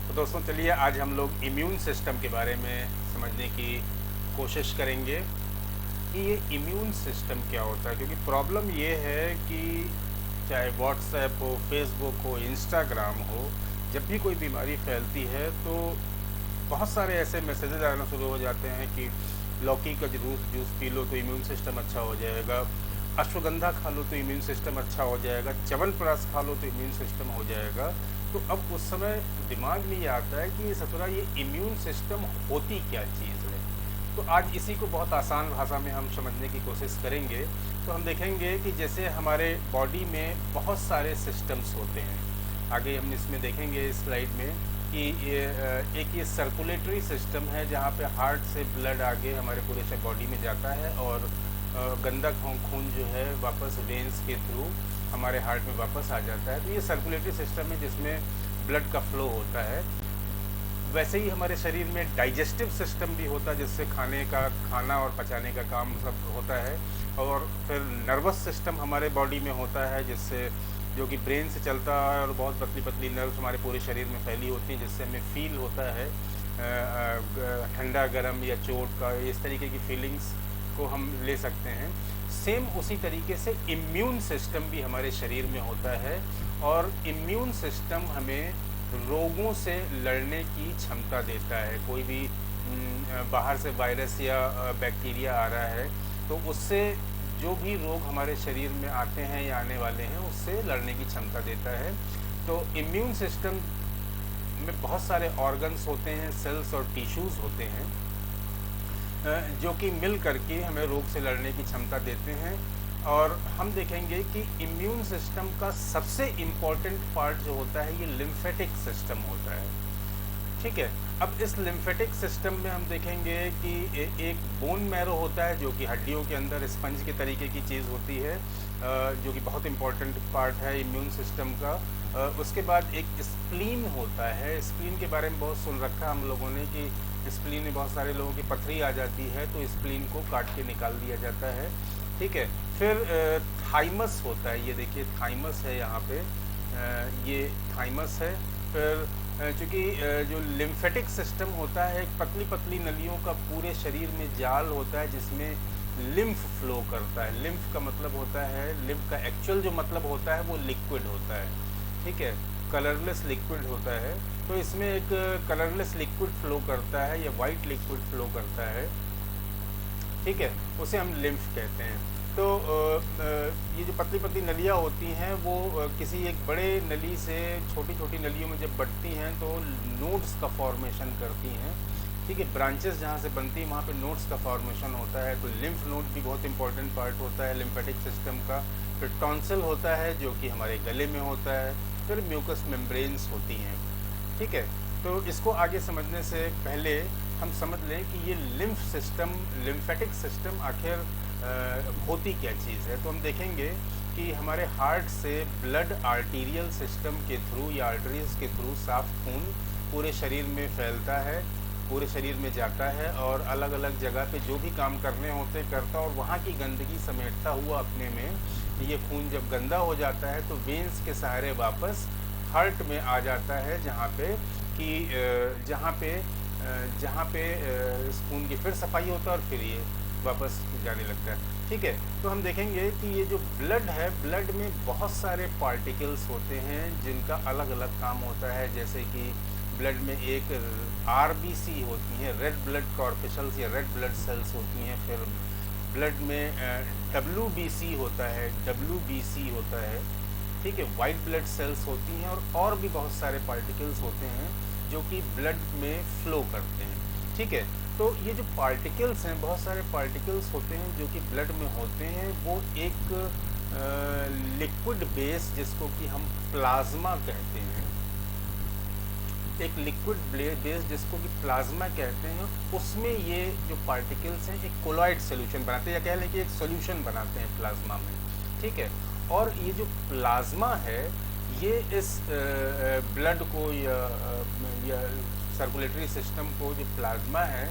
तो दोस्तों चलिए आज हम लोग इम्यून सिस्टम के बारे में समझने की कोशिश करेंगे कि ये इम्यून सिस्टम क्या होता है, क्योंकि प्रॉब्लम ये है कि चाहे व्हाट्सएप हो, फेसबुक हो, इंस्टाग्राम हो, जब भी कोई बीमारी फैलती है तो बहुत सारे ऐसे मैसेजेस आना शुरू हो जाते हैं कि लौकी का जूस जूस पी लो तो इम्यून सिस्टम अच्छा हो जाएगा, अश्वगंधा खा लो तो इम्यून सिस्टम अच्छा हो जाएगा, च्यवनप्राश खा लो तो इम्यून सिस्टम हो जाएगा। तो अब उस समय दिमाग में ये आता है कि ससुरा ये इम्यून सिस्टम होती क्या चीज़ है। तो आज इसी को बहुत आसान भाषा में हम समझने की कोशिश करेंगे। तो हम देखेंगे कि जैसे हमारे बॉडी में बहुत सारे सिस्टम्स होते हैं। आगे हम इसमें देखेंगे इस स्लाइड में कि एक ये सर्कुलेटरी सिस्टम है जहाँ पे हार्ट से ब्लड आगे हमारे पूरे से बॉडी में जाता है और गंदा खून जो है वापस वेंस के थ्रू हमारे हार्ट में वापस आ जाता है। तो ये सर्कुलेटरी सिस्टम है जिसमें ब्लड का फ्लो होता है। वैसे ही हमारे शरीर में डाइजेस्टिव सिस्टम भी होता है जिससे खाना और पचाने का काम सब होता है। और फिर नर्वस सिस्टम हमारे बॉडी में होता है जिससे जो कि ब्रेन से चलता है और बहुत पतली पतली नर्व्स हमारे पूरे शरीर में फैली होती हैं जिससे हमें फील होता है ठंडा गर्म या चोट का, इस तरीके की फीलिंग्स को हम ले सकते हैं। सेम उसी तरीके से इम्यून सिस्टम भी हमारे शरीर में होता है और इम्यून सिस्टम हमें रोगों से लड़ने की क्षमता देता है। कोई भी बाहर से वायरस या बैक्टीरिया आ रहा है तो उससे जो भी रोग हमारे शरीर में आते हैं या आने वाले हैं उससे लड़ने की क्षमता देता है। तो इम्यून सिस्टम में बहुत सारे ऑर्गन्स होते हैं, सेल्स और टिश्यूज़ होते हैं जो कि मिल करके हमें रोग से लड़ने की क्षमता देते हैं। और हम देखेंगे कि इम्यून सिस्टम का सबसे इम्पॉर्टेंट पार्ट जो होता है ये लिम्फेटिक सिस्टम होता है। ठीक है, अब इस लिम्फेटिक सिस्टम में हम देखेंगे कि एक बोन मैरो होता है जो कि हड्डियों के अंदर स्पंज के तरीके की चीज़ होती है, जो कि बहुत इम्पॉर्टेंट पार्ट है इम्यून सिस्टम का। उसके बाद एक स्प्लीन होता है। स्प्लीन के बारे में बहुत सुन रखा हम लोगों ने कि स्प्लीन में बहुत सारे लोगों की पथरी आ जाती है तो स्प्लीन को काट के निकाल दिया जाता है। ठीक है, फिर थाइमस होता है। ये देखिए थाइमस है यहाँ पे, ये थाइमस है। फिर चूँकि जो लिम्फेटिक सिस्टम होता है एक पतली पतली नलियों का पूरे शरीर में जाल होता है जिसमें लिम्फ फ्लो करता है। लिम्फ का मतलब होता है, लिम्फ का एक्चुअल जो मतलब होता है वो लिक्विड होता है। ठीक है, कलरलेस लिक्विड होता है। तो इसमें एक कलरलेस लिक्विड फ्लो करता है या वाइट लिक्विड फ्लो करता है। ठीक है, उसे हम लिम्फ कहते हैं। तो ये जो पतली पतली नलियाँ होती हैं वो किसी एक बड़े नली से छोटी छोटी नलियों में जब बढ़ती हैं तो नोड्स का फॉर्मेशन करती हैं। ठीक है, ब्रांचेस जहाँ से बनती हैं वहाँ पे नोड्स का फॉर्मेशन होता है। तो लिम्फ नोड भी बहुत इंपॉर्टेंट पार्ट होता है लिम्फेटिक सिस्टम का। फिर टॉन्सिल होता है जो कि हमारे गले में होता है। फिर म्यूकस मेम्ब्रेन्स होती हैं। ठीक है, तो इसको आगे समझने से पहले हम समझ लें कि ये लिम्फ सिस्टम, लिम्फेटिक सिस्टम आखिर होती क्या चीज़ है। तो हम देखेंगे कि हमारे हार्ट से ब्लड आर्टीरियल सिस्टम के थ्रू या आर्टरीज के थ्रू साफ खून पूरे शरीर में फैलता है, पूरे शरीर में जाता है और अलग अलग जगह पे जो भी काम करने होते करता और वहाँ की गंदगी समेटता हुआ अपने में ये खून जब गंदा हो जाता है तो वेंस के सहारे वापस हार्ट में आ जाता है जहाँ पे इस खून की फिर सफाई होता है और फिर ये वापस जाने लगता है। ठीक है, तो हम देखेंगे कि ये जो ब्लड है, ब्लड में बहुत सारे पार्टिकल्स होते हैं जिनका अलग अलग काम होता है। जैसे कि ब्लड में एक आरबीसी होती हैं, रेड ब्लड कॉर्पस्कल्स या रेड ब्लड सेल्स होती हैं। फिर ब्लड में डब्ल्यूबीसी होता है, डब्ल्यूबीसी होता है। ठीक है, वाइट ब्लड सेल्स होती हैं और भी बहुत सारे पार्टिकल्स होते हैं जो कि ब्लड में फ्लो करते हैं। ठीक है, तो ये जो पार्टिकल्स हैं, बहुत सारे पार्टिकल्स होते हैं जो कि ब्लड में होते हैं। वो एक लिक्विड बेस जिसको कि हम प्लाज्मा कहते हैं, एक लिक्विड बेस जिसको कि प्लाज्मा कहते हैं, उसमें ये जो पार्टिकल्स हैं एक कोलॉइड सोल्यूशन बनाते हैं या कह लें कि एक सोल्यूशन बनाते हैं प्लाज्मा में। ठीक है, और ये जो प्लाज्मा है ये इस ब्लड को या सर्कुलेटरी सिस्टम को, जो प्लाज्मा है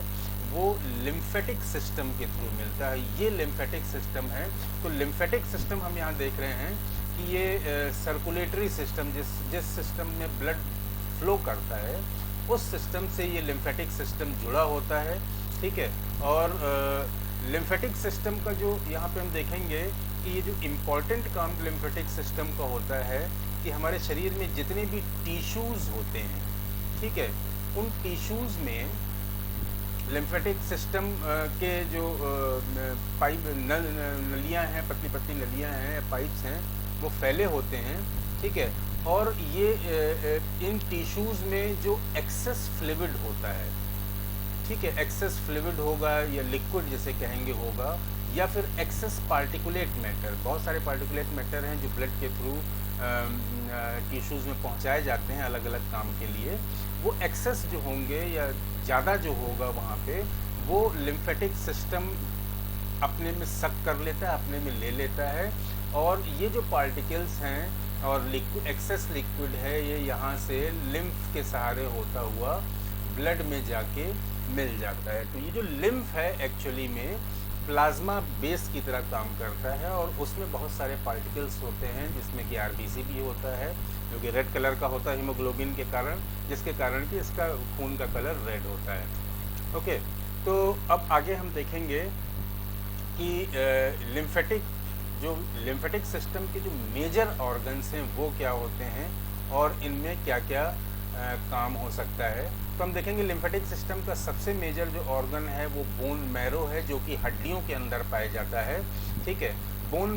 वो लिम्फेटिक सिस्टम के थ्रू मिलता है। ये लिम्फेटिक सिस्टम है। तो लिम्फेटिक सिस्टम हम यहाँ देख रहे हैं कि ये सर्कुलेटरी सिस्टम जिस सिस्टम में ब्लड फ्लो करता है उस सिस्टम से ये लिम्फेटिक सिस्टम जुड़ा होता है, ठीक है। और लिम्फेटिक सिस्टम का जो यहाँ पे हम देखेंगे कि ये जो इम्पॉर्टेंट काम लिम्फेटिक सिस्टम का होता है कि हमारे शरीर में जितने भी टिश्यूज़ होते हैं, ठीक है, उन टिश्यूज़ में लिम्फेटिक सिस्टम के जो पाइप नलियाँ हैं, पतली पतली नलियाँ हैं, पाइप्स हैं, वो फैले होते हैं, ठीक है। और ये इन टिश्यूज़ में जो एक्सेस फ्लूइड होता है, ठीक है, एक्सेस फ्लूइड होगा या लिक्विड जिसे कहेंगे होगा, या फिर एक्सेस पार्टिकुलेट मैटर, बहुत सारे पार्टिकुलेट मैटर हैं जो ब्लड के थ्रू टिश्यूज़ में पहुंचाए जाते हैं अलग अलग काम के लिए। वो एक्सेस जो होंगे या ज़्यादा जो होगा वहाँ पे, वो लिम्फेटिक सिस्टम अपने में सक कर लेता है, अपने में ले लेता है। और ये जो पार्टिकल्स हैं और लिक्विड, एक्सेस लिक्विड है, ये यहाँ से लिम्फ के सहारे होता हुआ ब्लड में जाके मिल जाता है। तो ये जो लिम्फ है एक्चुअली में प्लाज्मा बेस की तरह काम करता है, और उसमें बहुत सारे पार्टिकल्स होते हैं, जिसमें कि आरबीसी भी होता है जो कि रेड कलर का होता है हीमोग्लोबिन के कारण, जिसके कारण कि इसका खून का कलर रेड होता है। ओके, तो अब आगे हम देखेंगे कि लिम्फेटिक सिस्टम के जो मेजर ऑर्गन्स हैं वो क्या होते हैं और इनमें क्या क्या काम हो सकता है। तो हम देखेंगे लिम्फेटिक सिस्टम का सबसे मेजर जो ऑर्गन है वो बोन मैरो है, जो कि हड्डियों के अंदर पाया जाता है, ठीक है। बोन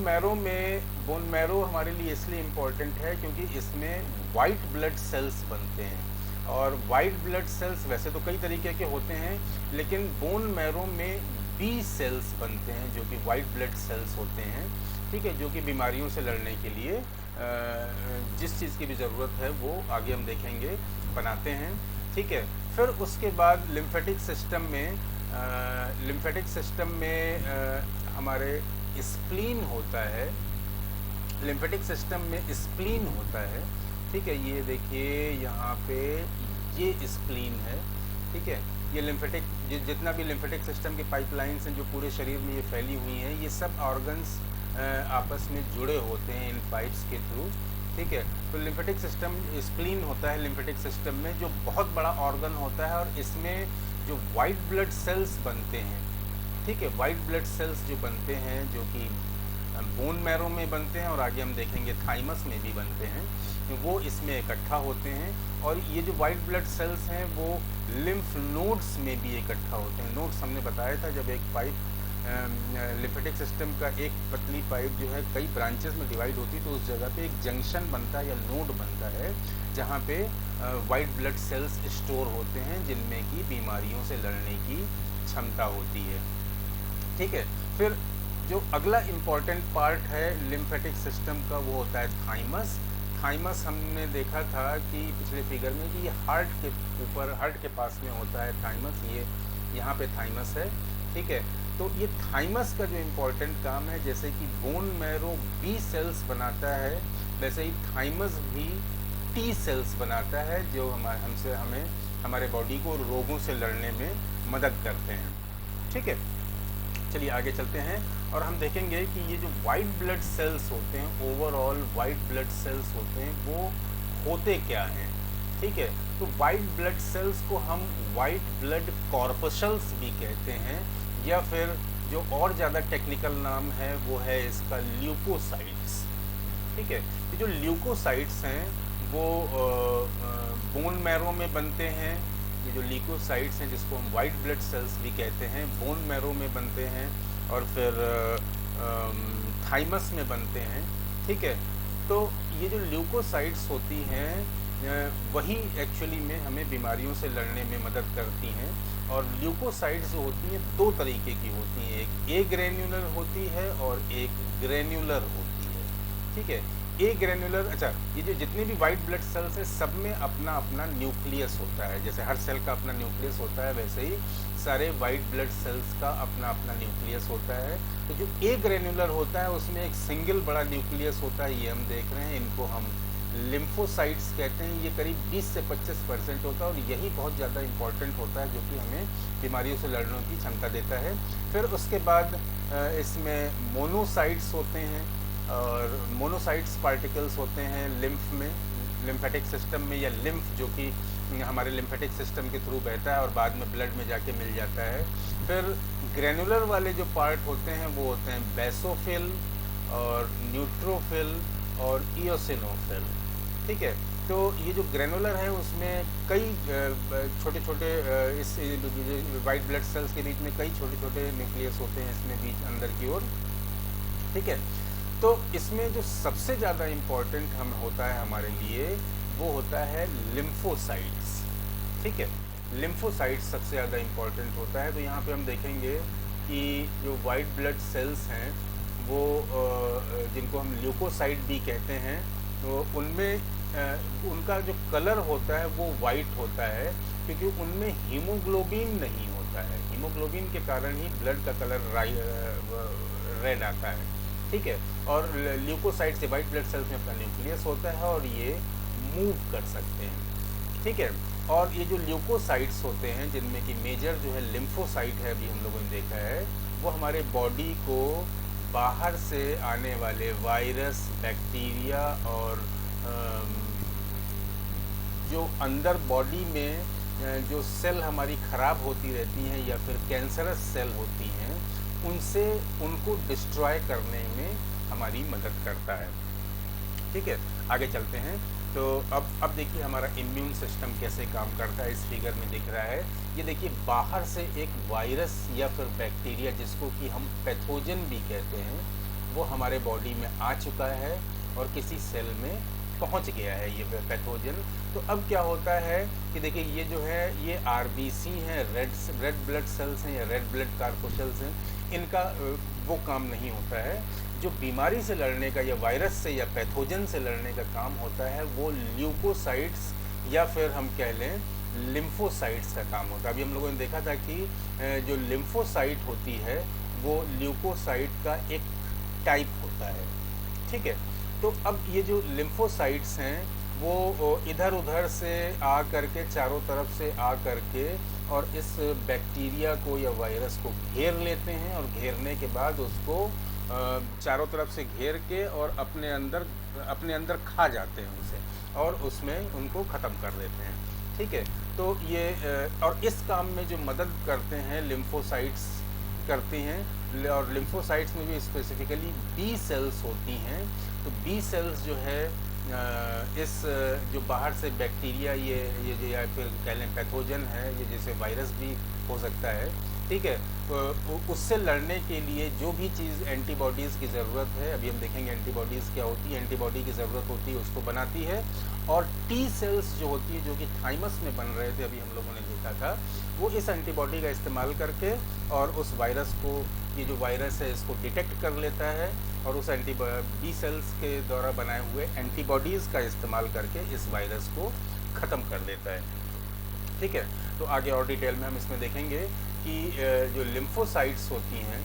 मैरो हमारे लिए इसलिए इम्पोर्टेंट है क्योंकि इसमें वाइट ब्लड सेल्स बनते हैं। और वाइट ब्लड सेल्स वैसे तो कई तरीके के होते हैं, लेकिन बोन मैरो में बी सेल्स बनते हैं जो कि वाइट ब्लड सेल्स होते हैं, ठीक है, जो कि बीमारियों से लड़ने के लिए जिस चीज़ की भी ज़रूरत है वो आगे हम देखेंगे बनाते हैं, ठीक है। फिर उसके बाद लिम्फेटिक सिस्टम में हमारे स्प्लीन होता है, लिम्फेटिक सिस्टम में स्प्लीन होता है, ठीक है। ये देखिए यहाँ पे ये स्प्लीन है, ठीक है। ये लिम्फेटिक जितना भी लिम्फेटिक सिस्टम की पाइपलाइंस हैं जो पूरे शरीर में ये फैली हुई हैं, ये सब ऑर्गन्स आपस में जुड़े होते हैं इन पाइप्स के थ्रू, ठीक है। तो लिम्फेटिक सिस्टम स्प्लीन होता है लिम्फेटिक सिस्टम में, जो बहुत बड़ा ऑर्गन होता है, और इसमें जो वाइट ब्लड सेल्स बनते हैं, ठीक है, वाइट ब्लड सेल्स जो बनते हैं जो कि बोन मैरो में बनते हैं और आगे हम देखेंगे थाइमस में भी बनते हैं, वो इसमें इकट्ठा होते हैं। और ये जो वाइट ब्लड सेल्स हैं वो लिम्फ नोड्स में भी इकट्ठा होते हैं। नोड्स हमने बताया था, जब एक पाइप लिम्फेटिक सिस्टम का एक पतली पाइप जो है कई ब्रांचेस में डिवाइड होती है, तो उस जगह पे एक जंक्शन बनता है या नोड बनता है जहाँ पे वाइट ब्लड सेल्स स्टोर होते हैं, जिनमें की बीमारियों से लड़ने की क्षमता होती है, ठीक है। फिर जो अगला इम्पॉर्टेंट पार्ट है लिम्फेटिक सिस्टम का वो होता है थाइमस। थाइमस हमने देखा था कि पिछले फिगर में कि ये हार्ट के ऊपर, हार्ट के पास में होता है थाइमस, ये यहाँ पे थाइमस है, ठीक है। तो ये थाइमस का जो इम्पोर्टेंट काम है, जैसे कि बोन मैरो बी सेल्स बनाता है, वैसे ही थाइमस भी टी सेल्स बनाता है, जो हमें हमारे बॉडी को रोगों से लड़ने में मदद करते हैं, ठीक है। चलिए आगे चलते हैं और हम देखेंगे कि ये जो वाइट ब्लड सेल्स होते हैं, ओवरऑल वाइट ब्लड सेल्स होते हैं, वो होते क्या हैं, ठीक है। तो वाइट ब्लड सेल्स को हम वाइट ब्लड कॉर्पसल्स भी कहते हैं, या फिर जो और ज़्यादा टेक्निकल नाम है वो है इसका ल्यूकोसाइट्स, ठीक है। ये जो ल्यूकोसाइट्स हैं वो बोन मैरो में बनते हैं। ये जो ल्यूकोसाइट्स हैं जिसको हम वाइट ब्लड सेल्स भी कहते हैं, बोन मैरो में बनते हैं और फिर थाइमस में बनते हैं, ठीक है। तो ये जो ल्यूकोसाइट्स होती हैं वही एक्चुअली में हमें बीमारियों से लड़ने में मदद करती हैं। और ल्यूकोसाइट्स जो होती हैं दो तरीके की होती हैं, एक ए ग्रेन्युलर होती है और एक ग्रेन्युलर होती है, ठीक है। ए ग्रेन्युलर, अच्छा, ये जो जितने भी वाइट ब्लड सेल्स हैं सब में अपना अपना न्यूक्लियस होता है, जैसे हर सेल का अपना न्यूक्लियस होता है, वैसे ही सारे वाइट ब्लड सेल्स का अपना अपना न्यूक्लियस होता है। तो जो ए ग्रेन्युलर होता है उसमें एक सिंगल बड़ा न्यूक्लियस होता है, ये हम देख रहे हैं, इनको हम लिम्फोसाइट्स कहते हैं। ये करीब 20 से 25% होता है और यही बहुत ज़्यादा इम्पॉर्टेंट होता है, जो कि हमें बीमारियों से लड़ने की क्षमता देता है। फिर उसके बाद इसमें मोनोसाइट्स होते हैं, और मोनोसाइट्स पार्टिकल्स होते हैं लिम्फ में, लिम्फेटिक सिस्टम में, या लिम्फ जो कि हमारे लिम्फेटिक सिस्टम के थ्रू बहता है और बाद में ब्लड में जाके मिल जाता है। फिर ग्रेनुलर वाले जो पार्ट होते हैं वो होते हैं बेसोफिल और न्यूट्रोफिल और इओसिनोफिल। ठीक है, तो ये जो ग्रेनुलर है उसमें कई छोटे छोटे इस वाइट ब्लड सेल्स के बीच में कई छोटे छोटे न्यूक्लियस होते हैं इसमें बीच अंदर की ओर। ठीक है, तो इसमें जो सबसे ज़्यादा इम्पोर्टेंट हम होता है हमारे लिए वो होता है लिम्फोसाइट्स। ठीक है, लिम्फोसाइट्स सबसे ज़्यादा इम्पोर्टेंट होता है। तो यहाँ पे हम देखेंगे कि जो वाइट ब्लड सेल्स हैं वो जिनको हम ल्यूकोसाइट भी कहते हैं, तो उनमें उनका जो कलर होता है वो वाइट होता है, क्योंकि उनमें हीमोग्लोबिन नहीं होता है। हीमोग्लोबिन के कारण ही ब्लड का कलर रेड आता है। ठीक है, और ल्यूकोसाइट से वाइट ब्लड सेल्स में अपना न्यूक्लियस होता है और ये मूव कर सकते हैं। ठीक है, और ये जो ल्यूकोसाइट्स होते हैं जिनमें कि मेजर जो है लिम्फोसाइट है, अभी हम लोगों ने देखा है, वो हमारे बॉडी को बाहर से आने वाले वायरस, बैक्टीरिया और जो अंदर बॉडी में जो सेल हमारी ख़राब होती रहती हैं या फिर कैंसरस सेल होती हैं, उनसे उनको डिस्ट्रॉय करने में हमारी मदद करता है। ठीक है, आगे चलते हैं। तो अब देखिए हमारा इम्यून सिस्टम कैसे काम करता है, इस फिगर में दिख रहा है। ये देखिए बाहर से एक वायरस या फिर बैक्टीरिया, जिसको कि हम पैथोजन भी कहते हैं, वो हमारे बॉडी में आ चुका है और किसी सेल में पहुंच गया है ये पैथोजन। तो अब क्या होता है कि देखिए ये जो है ये आरबीसी हैं, रेड ब्लड सेल्स हैं या रेड ब्लड कार्पोसेल्स हैं, इनका वो काम नहीं होता है। जो बीमारी से लड़ने का या वायरस से या पैथोजन से लड़ने का काम होता है वो ल्यूकोसाइट्स या फिर हम कह लें लिम्फोसाइट्स का काम होता है। अभी हम लोगों ने देखा था कि जो लिम्फोसाइट होती है वो ल्यूकोसाइट का एक टाइप होता है। ठीक है, तो अब ये जो लिम्फोसाइट्स हैं वो इधर उधर से आ करके, चारों तरफ से आ करके और इस बैक्टीरिया को या वायरस को घेर लेते हैं, और घेरने के बाद उसको चारों तरफ से घेर के और अपने अंदर खा जाते हैं उसे, और उसमें उनको ख़त्म कर देते हैं। ठीक है, तो ये और इस काम में जो मदद करते हैं लिम्फोसाइट्स करती हैं, और लिम्फोसाइट्स में भी स्पेसिफिकली बी सेल्स होती हैं। तो बी सेल्स जो है इस जो बाहर से बैक्टीरिया ये जो या फिर कह लें पैथोजन है, ये जैसे वायरस भी हो सकता है, ठीक है, उससे लड़ने के लिए जो भी चीज़ एंटीबॉडीज़ की ज़रूरत है, अभी हम देखेंगे एंटीबॉडीज़ क्या होती है, एंटीबॉडी की ज़रूरत होती है उसको बनाती है। और टी सेल्स जो होती है, जो कि थाइमस में बन रहे थे, अभी हम लोगों ने देखा था, वो इस एंटीबॉडी का इस्तेमाल करके और उस वायरस को, ये जो वायरस है इसको डिटेक्ट कर लेता है और उस बी सेल्स के द्वारा बनाए हुए एंटीबॉडीज़ का इस्तेमाल करके इस वायरस को ख़त्म कर देता है। ठीक है, तो आगे और डिटेल में हम इसमें देखेंगे कि जो लिम्फोसाइट्स होती हैं,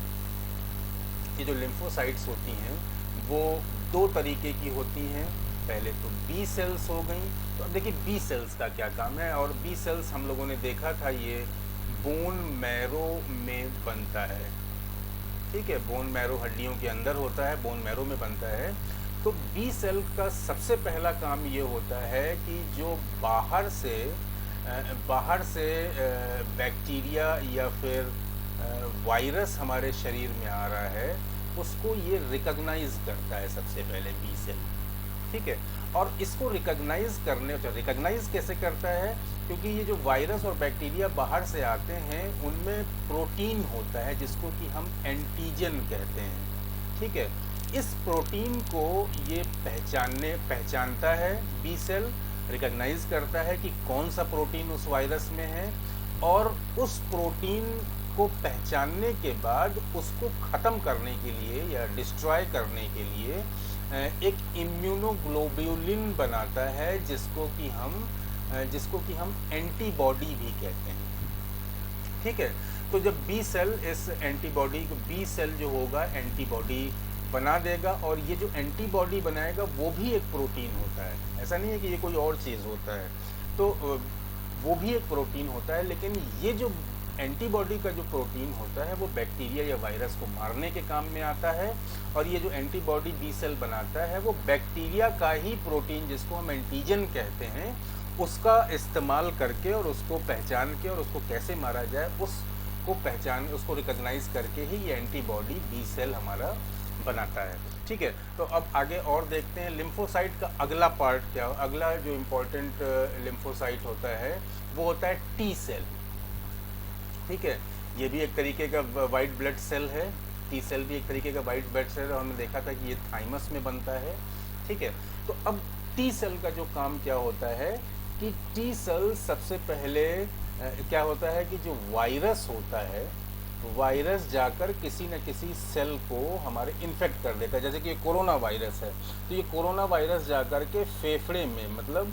ये जो लिम्फोसाइट्स होती हैं वो दो तरीके की होती हैं। पहले तो बी सेल्स हो गई। तो अब देखिए बी सेल्स का क्या काम है, और बी सेल्स हम लोगों ने देखा था ये बोन मैरो में बनता है। ठीक है, बोन मैरो हड्डियों के अंदर होता है, बोन मैरो में बनता है। तो बी सेल का सबसे पहला काम ये होता है कि जो बाहर से बैक्टीरिया या फिर वायरस हमारे शरीर में आ रहा है, उसको ये रिकॉग्नाइज करता है सबसे पहले बी सेल। ठीक है, और इसको रिकॉग्नाइज कैसे करता है, क्योंकि ये जो वायरस और बैक्टीरिया बाहर से आते हैं उनमें प्रोटीन होता है जिसको कि हम एंटीजन कहते हैं। ठीक है, इस प्रोटीन को ये पहचानता है, बी सेल रिकॉग्नाइज करता है कि कौन सा प्रोटीन उस वायरस में है, और उस प्रोटीन को पहचानने के बाद उसको ख़त्म करने के लिए या डिस्ट्रॉय करने के लिए एक इम्यूनोग्लोब्यूलिन बनाता है जिसको कि हम एंटीबॉडी भी कहते हैं। ठीक है, तो जब बी सेल इस एंटीबॉडी को, बी सेल जो होगा एंटीबॉडी बना देगा, और ये जो एंटीबॉडी बनाएगा वो भी एक प्रोटीन होता है। ऐसा नहीं है कि ये कोई और चीज़ होता है, तो वो भी एक प्रोटीन होता है। लेकिन ये जो एंटीबॉडी का जो प्रोटीन होता है वो बैक्टीरिया या वायरस को मारने के काम में आता है, और ये जो एंटीबॉडी बी सेल बनाता है वो बैक्टीरिया का ही प्रोटीन, जिसको हम एंटीजन कहते हैं, उसका इस्तेमाल करके और उसको पहचान के और उसको कैसे मारा जाए उसको पहचान, उसको रिकॉग्नाइज करके ही ये एंटीबॉडी बी सेल हमारा बनाता है। ठीक है, तो अब आगे और देखते हैं लिम्फोसाइट का अगला पार्ट क्या, अगला जो इम्पोर्टेंट लिम्फोसाइट होता है वो होता है टी सेल। ठीक है, ये भी एक तरीके का वाइट ब्लड सेल है, टी सेल भी एक तरीके का वाइट ब्लड सेल है, हमने देखा था कि ये थाइमस में बनता है। ठीक है, तो अब टी सेल का जो काम क्या होता है कि टी सेल सबसे पहले क्या होता है कि जो वायरस होता है, वायरस जाकर किसी न किसी सेल को हमारे इन्फेक्ट कर देता है। जैसे कि ये कोरोना वायरस है, तो ये कोरोना वायरस जाकर के फेफड़े में, मतलब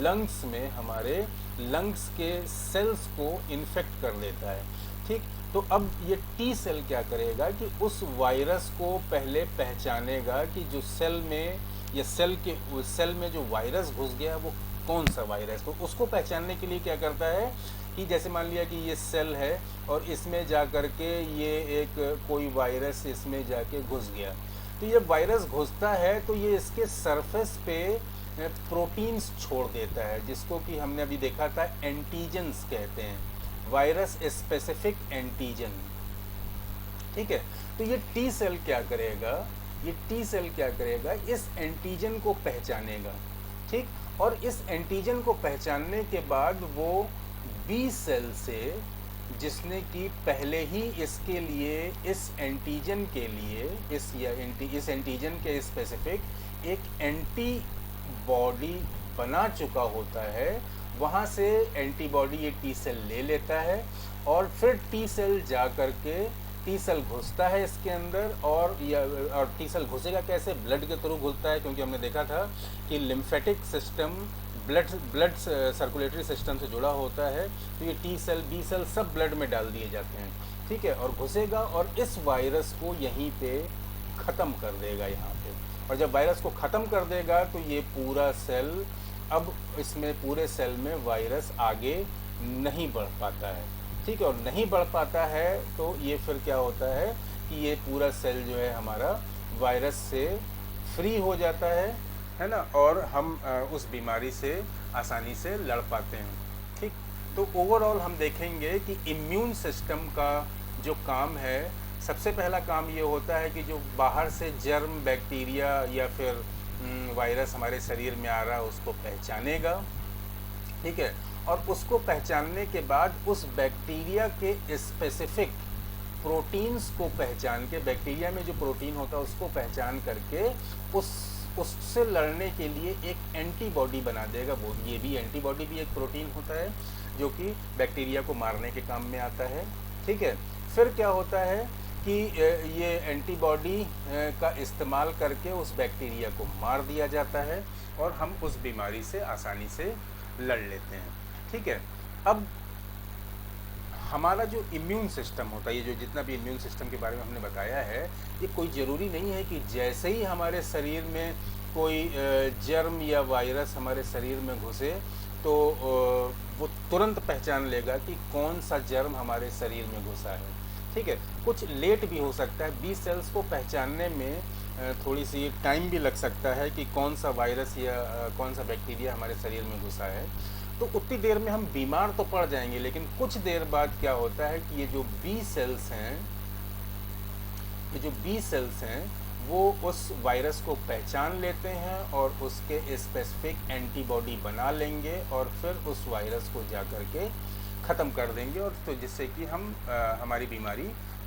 लंग्स में, हमारे लंग्स के सेल्स को इन्फेक्ट कर देता है। ठीक, तो अब ये टी सेल क्या करेगा कि उस वायरस को पहले पहचानेगा कि जो सेल में या सेल में जो वायरस घुस गया वो कौन सा वायरस, तो उसको पहचानने के लिए क्या करता है कि जैसे मान लिया कि ये सेल है और इसमें जा कर के ये एक कोई वायरस इसमें जाके घुस गया, तो ये वायरस घुसता है तो ये इसके सरफेस पे प्रोटीन्स छोड़ देता है, जिसको कि हमने अभी देखा था एंटीजन्स कहते हैं, वायरस स्पेसिफिक एंटीजन। ठीक है, तो ये टी सेल क्या करेगा, ये टी सेल क्या करेगा, इस एंटीजन को पहचानेगा। ठीक, और इस एंटीजन को पहचानने के बाद वो बी सेल से, जिसने कि पहले ही इसके लिए, इस एंटीजन के लिए, इस एंटीजन के स्पेसिफिक एक एंटीबॉडी बना चुका होता है, वहाँ से एंटीबॉडी ये टी सेल ले लेता है, और फिर टी सेल जा कर के टी सेल घुसता है इसके अंदर, और टी सेल घुसेगा कैसे, ब्लड के थ्रू घुसता है, क्योंकि हमने देखा था कि lymphatic system blood circulatory system से जुड़ा होता है, तो ये टी सेल बी सेल सब ब्लड में डाल दिए जाते हैं। ठीक है, और घुसेगा और इस वायरस को यहीं पे ख़त्म कर देगा यहाँ पे, और जब वायरस को ख़त्म कर देगा तो ये पूरा सेल, अब इसमें पूरे सेल में वायरस आगे नहीं बढ़ पाता है। ठीक है, और नहीं बढ़ पाता है तो ये फिर क्या होता है कि ये पूरा सेल जो है हमारा वायरस से फ्री हो जाता है ना, और हम उस बीमारी से आसानी से लड़ पाते हैं। ठीक, तो ओवरऑल हम देखेंगे कि इम्यून सिस्टम का जो काम है, सबसे पहला काम ये होता है कि जो बाहर से जर्म, बैक्टीरिया या फिर वायरस हमारे शरीर में आ रहा है उसको पहचानेगा। ठीक है, और उसको पहचानने के बाद उस बैक्टीरिया के स्पेसिफिक प्रोटीन्स को पहचान के, बैक्टीरिया में जो प्रोटीन होता है उसको पहचान करके उससे लड़ने के लिए एक एंटीबॉडी बना देगा। वो ये भी एंटीबॉडी भी एक प्रोटीन होता है जो कि बैक्टीरिया को मारने के काम में आता है। ठीक है, फिर क्या होता है कि ये एंटीबॉडी का इस्तेमाल करके उस बैक्टीरिया को मार दिया जाता है और हम उस बीमारी से आसानी से लड़ लेते हैं। ठीक है, अब हमारा जो इम्यून सिस्टम होता है, ये जो जितना भी इम्यून सिस्टम के बारे में हमने बताया है, ये कोई ज़रूरी नहीं है कि जैसे ही हमारे शरीर में कोई जर्म या वायरस हमारे शरीर में घुसे तो वो तुरंत पहचान लेगा कि कौन सा जर्म हमारे शरीर में घुसा है। ठीक है, कुछ लेट भी हो सकता है, बी सेल्स को पहचानने में थोड़ी सी टाइम भी लग सकता है कि कौन सा वायरस या कौन सा बैक्टीरिया हमारे शरीर में घुसा है, तो उतनी देर में हम बीमार तो पड़ जाएंगे, लेकिन कुछ देर बाद क्या होता है कि ये जो बी सेल्स हैं वो उस वायरस को पहचान लेते हैं और उसके स्पेसिफिक एंटीबॉडी बना लेंगे और फिर उस वायरस को जा कर के ख़त्म कर देंगे, और तो जिससे कि हमारी बीमारी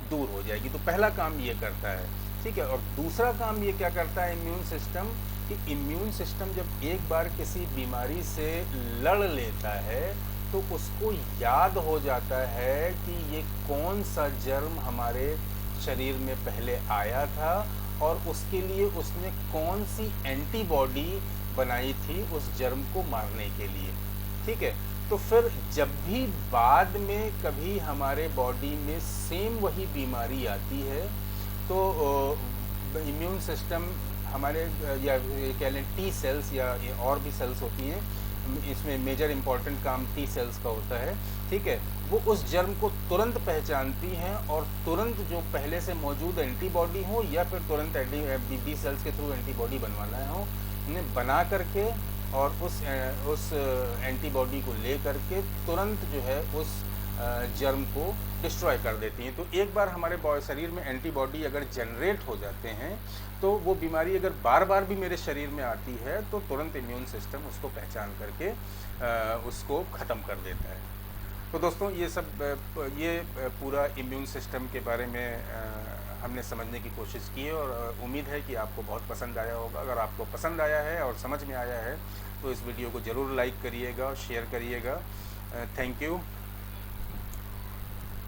दूर हो जाएगी। तो पहला काम ये करता है। ठीक है, और दूसरा काम ये क्या करता है इम्यून सिस्टम, कि इम्यून सिस्टम जब एक बार किसी बीमारी से लड़ लेता है तो उसको याद हो जाता है कि ये कौन सा जर्म हमारे शरीर में पहले आया था और उसके लिए उसने कौन सी एंटीबॉडी बनाई थी उस जर्म को मारने के लिए। ठीक है, तो फिर जब भी बाद में कभी हमारे बॉडी में सेम वही बीमारी आती है तो इम्यून सिस्टम हमारे, या कह लें टी सेल्स या और भी सेल्स होती हैं, इसमें मेजर इम्पॉर्टेंट काम टी सेल्स का होता है। ठीक है, वो उस जर्म को तुरंत पहचानती हैं और तुरंत जो पहले से मौजूद एंटीबॉडी हो या फिर तुरंत बी सेल्स के थ्रू एंटीबॉडी बनवाना हो, उन्हें बना करके और उस एंटीबॉडी को ले करके तुरंत जो है उस जर्म को डिस्ट्रॉय कर देती हैं। तो एक बार हमारे शरीर में एंटीबॉडी अगर जनरेट हो जाते हैं तो वो बीमारी अगर बार बार भी मेरे शरीर में आती है तो तुरंत इम्यून सिस्टम उसको पहचान करके उसको ख़त्म कर देता है। तो दोस्तों ये पूरा इम्यून सिस्टम के बारे में हमने समझने की कोशिश की है और उम्मीद है कि आपको बहुत पसंद आया होगा। अगर आपको पसंद आया है और समझ में आया है तो इस वीडियो को ज़रूर लाइक करिएगा और शेयर करिएगा। Thank you.